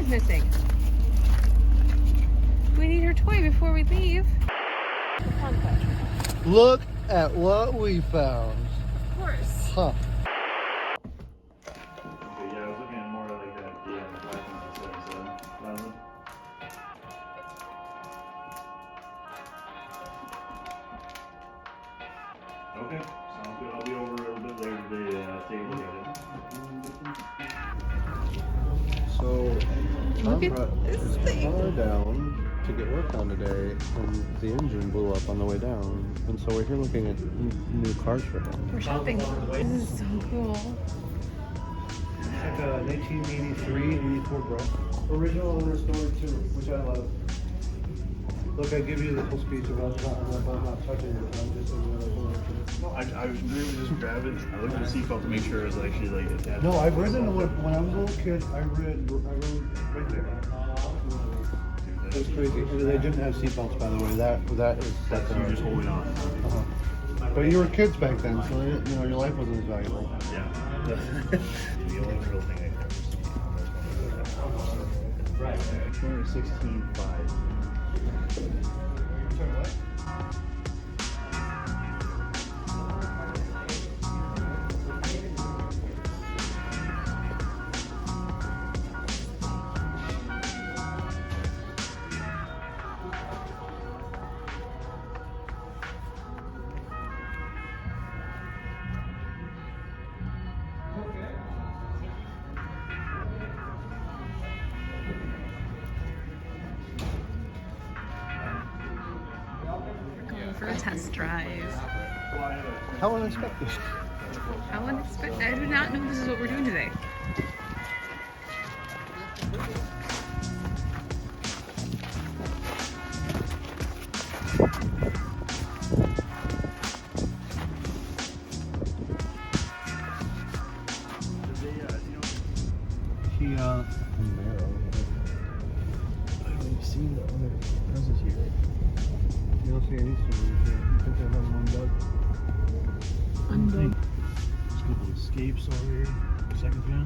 missing. We need her toy before we leave. Look at what we found. Of course. Huh. Yeah, I was looking at more like that. Yeah, the 5.77,000. Okay, sounds good. I'll be over a little bit later today to take a look at it. So, Look Tom at brought this his thing. car down to get work on today, and the engine blew up on the way down. And so we're here looking at new cars for him. We're shopping. This is so cool. It's like a 1983 84 Bro. Original owner story too, which I love. Look, I give you the whole speech about not touching it. I'm just No, I was really just grabbing. I looked at the seatbelt to make sure it was actually like attached. No, I've ridden when I was a little kid. I rode right there. It was crazy. They didn't have seatbelts, by the way. That's You're just holding on. Uh-huh. But you were kids back then, so your life wasn't as valuable. Yeah. The only real thing I ever seen. Right. 216.5. Sorry, what? Going for a test drive. How unexpected. How unexpected. I do not know this is what we're doing today. I've seen the other houses here. You don't see any stores here. You think they have them undug? Let's get the escapes over here. Second gen.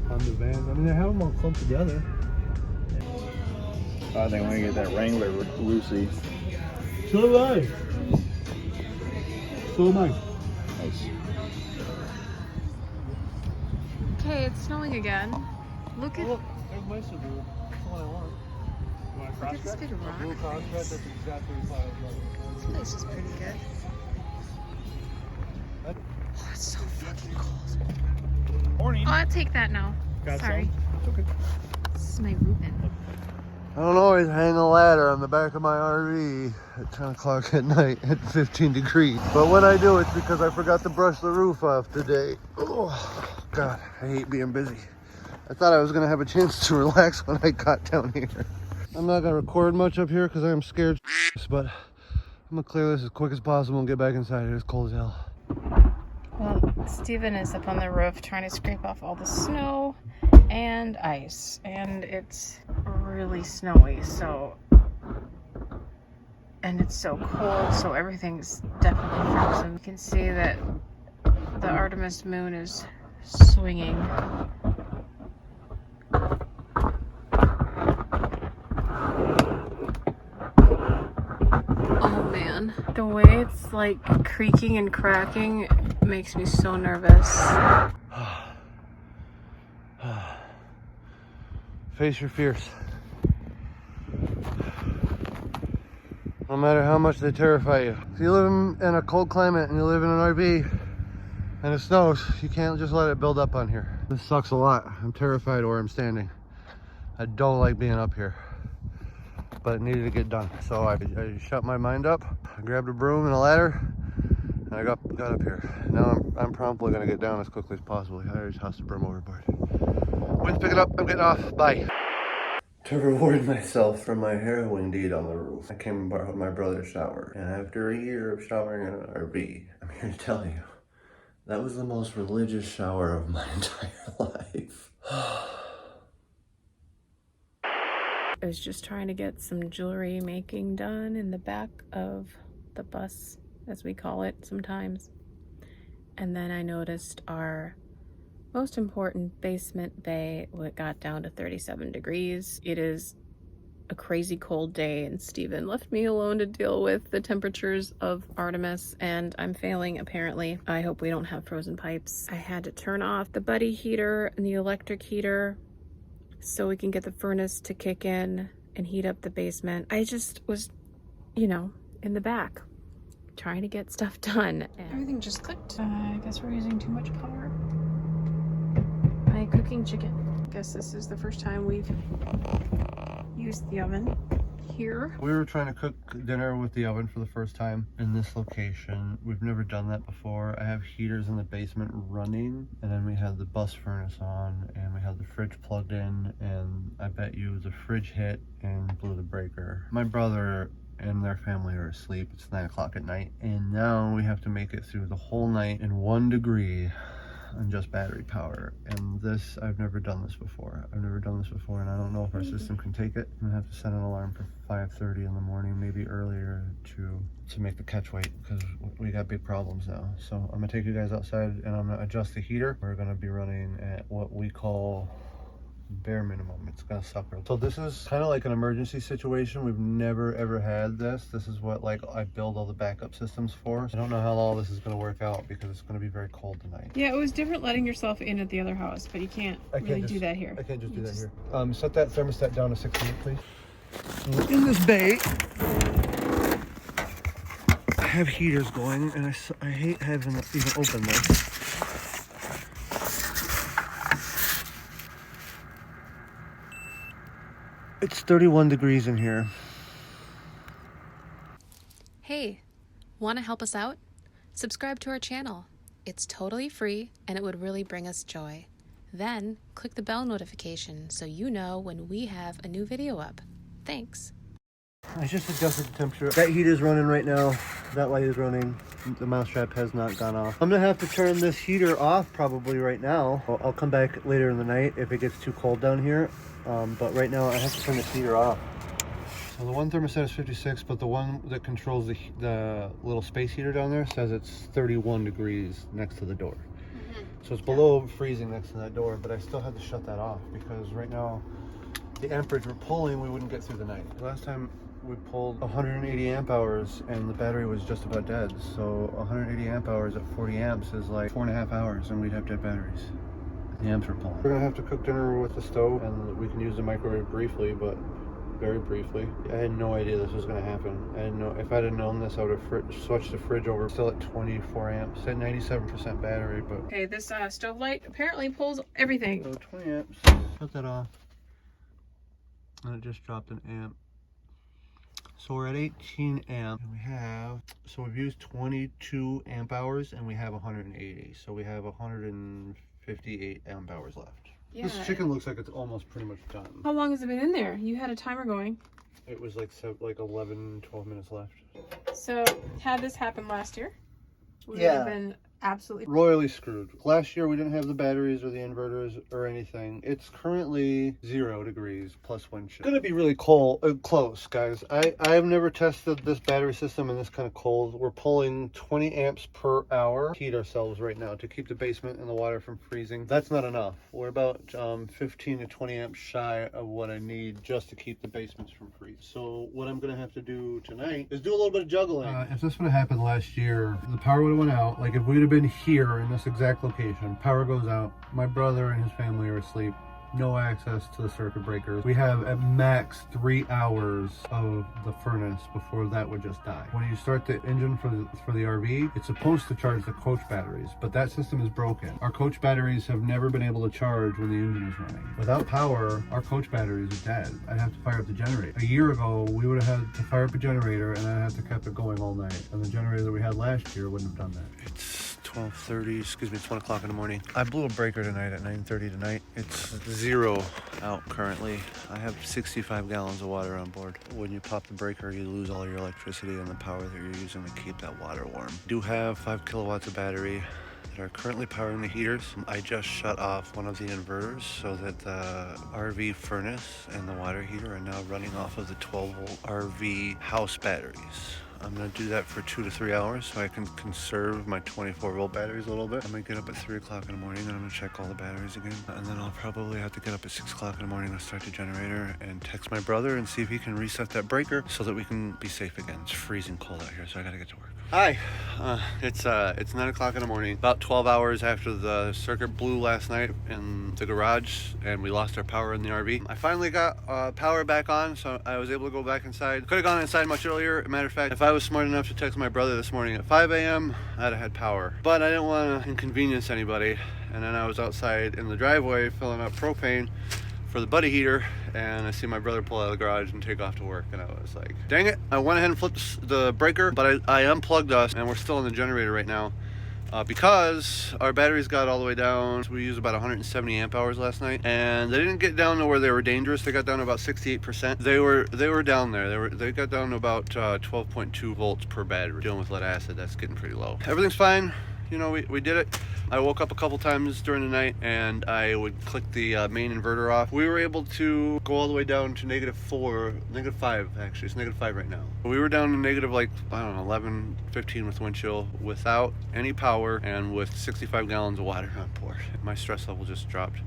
Honda vans. I mean, they have them all clumped together. I think I'm gonna get that Wrangler Lucy. So am I. So am I. Nice. Okay, it's snowing again. Look at Look, there's my Subaru. That's what I want. You want a Look at this big rock Blue Crosscut, face. that's exactly what I was This place is pretty good. Oh, it's so fucking cold. Morning. Oh, I'll take that now. Got Sorry. It's okay. This is my Reuben. I don't always hang a ladder on the back of my RV at 10 o'clock at night at 15 degrees. But when I do, it's because I forgot to brush the roof off today. Oh, God, I hate being busy. I thought I was going to have a chance to relax when I got down here. I'm not going to record much up here because I'm scared, but I'm going to clear this as quick as possible and get back inside. It's cold as hell. Well, Steven is up on the roof trying to scrape off all the snow and ice. And it's really snowy, so... And it's so cold, so everything's definitely frozen. You can see that the Artemis moon is swinging. Oh man, the way it's like creaking and cracking makes me so nervous. Face your fears. No matter how much they terrify you. If you live in a cold climate and you live in an RV and it snows, you can't just let it build up on here. This sucks a lot. I'm terrified where I'm standing. I don't like being up here, but it needed to get done. So I shut my mind up. I grabbed a broom and a ladder and I got up here. Now I'm promptly gonna get down as quickly as possible. I already tossed the broom overboard. Wind's picking up, I'm getting off, bye. To reward myself for my heroin deed on the roof, I came and borrowed my brother's shower. And after a year of showering in an RV, I'm here to tell you, that was the most religious shower of my entire life. I was just trying to get some jewelry making done in the back of the bus, as we call it sometimes. And then I noticed our Most important, basement bay got down to 37 degrees. It is a crazy cold day, and Steven left me alone to deal with the temperatures of Artemis, and I'm failing apparently. I hope we don't have frozen pipes. I had to turn off the buddy heater and the electric heater so we can get the furnace to kick in and heat up the basement. I just was, you know, in the back trying to get stuff done. And everything just clicked. I guess we're using too much power. My cooking chicken. I guess this is the first time we've used the oven here. We were trying to cook dinner with the oven for the first time in this location. We've never done that before. I have heaters in the basement running, and then we had the bus furnace on, and we had the fridge plugged in, and I bet you the fridge hit and blew the breaker. My brother and their family are asleep. It's 9 o'clock at night, and now we have to make it through the whole night in 1 degree on just battery power. And this, I've never done this before. And I don't know if our system can take it. I'm gonna have to set an alarm for 5:30 in the morning, maybe earlier, to make the catch weight, because we got big problems now. So I'm gonna take you guys outside and I'm gonna adjust the heater. We're gonna be running at what we call bare minimum. It's gonna suck. So this is kind of like an emergency situation. We've never ever had this. This is what like I build all the backup systems for. I don't know how all this is going to work out because it's going to be very cold tonight. Yeah, it was different letting yourself in at the other house, but you can't really do that here. I can't just do that here. Set that thermostat down to 68, please. So in this bay, I have heaters going, and I hate having to even open this. It's 31 degrees in here. Hey, want to help us out? Subscribe to our channel. It's totally free and it would really bring us joy. Then click the bell notification so you know when we have a new video up. Thanks. I just adjusted the temperature. That heater's running right now. That light is running. The mousetrap has not gone off. I'm gonna have to turn this heater off probably right now. I'll come back later in the night if it gets too cold down here. But right now I have to turn the heater off. So the one thermostat is 56, but the one that controls the little space heater down there says it's 31 degrees next to the door. So it's below freezing next to that door, but I still had to shut that off because right now the amperage we're pulling, we wouldn't get through the night. Last time we pulled 180 amp hours and the battery was just about dead. So 180 amp hours at 40 amps is like 4.5 hours and we'd have dead batteries. The amps are pulling. We're gonna have to cook dinner with the stove, and we can use the microwave briefly, but very briefly. I had no idea this was gonna happen. I didn't know. If I'd have known this, I would have switched the fridge over. Still at 24 amps, at 97% battery, but. Okay, this stove light apparently pulls everything. So 20 amps. Shut that off. And it just dropped an amp. So we're at 18 amp. And we have, so we've used 22 amp hours and we have 180. So we have 158 amp hours left. Yeah. This chicken looks like it's almost pretty much done. How long has it been in there? You had a timer going. It was like 11, 12 minutes left. So had this happened last year, we would Yeah. have been absolutely Royally screwed. Last year we didn't have the batteries or the inverters or anything. It's currently 0 degrees plus wind chill. It's gonna be really cold, close, guys. I've never tested this battery system in this kind of cold. We're pulling 20 amps per hour. Heat ourselves right now to keep the basement and the water from freezing. That's not enough. We're about 15 to 20 amps shy of what I need just to keep the basements from freezing. So what I'm gonna have to do tonight is do a little bit of juggling. If this would have happened last year, the power would have went out. Like if we'd have been here in this exact location, power goes out, my brother and his family are asleep, no access to the circuit breakers. We have at max 3 hours of the furnace before that would just die. When you start the engine for the RV, it's supposed to charge the coach batteries, but that system is broken. Our coach batteries have never been able to charge when the engine is running. Without power, our coach batteries are dead. I'd have to fire up the generator. A year ago, we would have had to fire up a generator and I'd have to keep it going all night. And the generator that we had last year wouldn't have done that. It's 12:30, excuse me, it's 1 o'clock in the morning. I blew a breaker tonight at 9:30 tonight. It's 0 out currently. I have 65 gallons of water on board. When you pop the breaker, you lose all your electricity and the power that you're using to keep that water warm. I do have 5 kilowatts of battery that are currently powering the heaters. I just shut off one of the inverters so that the RV furnace and the water heater are now running off of the 12-volt RV house batteries. I'm gonna do that for 2 to 3 hours so I can conserve my 24-volt batteries a little bit. I'm gonna get up at 3 o'clock in the morning and I'm gonna check all the batteries again. And then I'll probably have to get up at 6 o'clock in the morning to start the generator and text my brother and see if he can reset that breaker so that we can be safe again. It's freezing cold out here, so I gotta get to work. Hi, it's 9 o'clock in the morning, about 12 hours after the circuit blew last night in the garage and we lost our power in the RV. I finally got power back on, so I was able to go back inside. Could have gone inside much earlier. As a matter of fact, if I was smart enough to text my brother this morning at 5 a.m., I'd have had power. But I didn't want to inconvenience anybody, and then I was outside in the driveway filling up propane for the buddy heater, and I see my brother pull out of the garage and take off to work, and I was like, dang it. I went ahead and flipped the breaker, but I unplugged us, and we're still in the generator right now because our batteries got all the way down. We used about 170 amp hours last night, and they didn't get down to where they were dangerous. They got down to about 68%. They were down there. They got down to about 12.2 volts per battery. Dealing with lead acid, that's getting pretty low. Everything's fine. You know, we did it. I woke up a couple times during the night and I would click the main inverter off. We were able to go all the way down to -5 actually. It's -5 right now. We were down to negative, like, I don't know, 11, 15 with wind chill without any power and with 65 gallons of water on board. My stress level just dropped.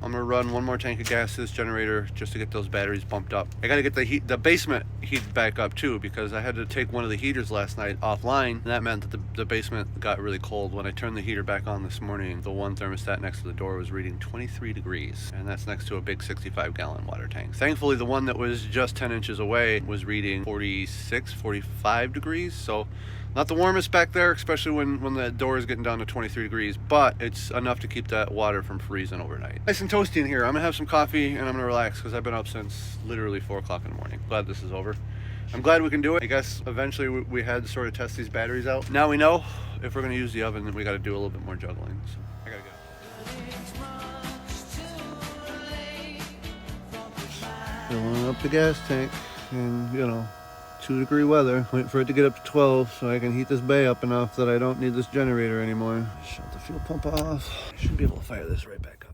I'm gonna run one more tank of gas to this generator just to get those batteries bumped up. I gotta get the basement heated back up too, because I had to take one of the heaters last night offline, and that meant that the basement got really cold. When I turned the heater back on this morning, the one thermostat next to the door was reading 23 degrees, and that's next to a big 65-gallon water tank. Thankfully, the one that was just 10 inches away was reading 46, 45 degrees, so not the warmest back there, especially when the door is getting down to 23 degrees, but it's enough to keep that water from freezing overnight. Nice and toasty in here. I'm gonna have some coffee and I'm gonna relax because I've been up since literally 4 o'clock in the morning. Glad this is over. I'm glad we can do it. I guess eventually we had to sort of test these batteries out. Now we know if we're gonna use the oven, then we gotta do a little bit more juggling. So I gotta go. Filling up the gas tank and, you know, 2-degree weather. Wait for it to get up to 12 so I can heat this bay up enough that I don't need this generator anymore. Shut the fuel pump off. I should be able to fire this right back up.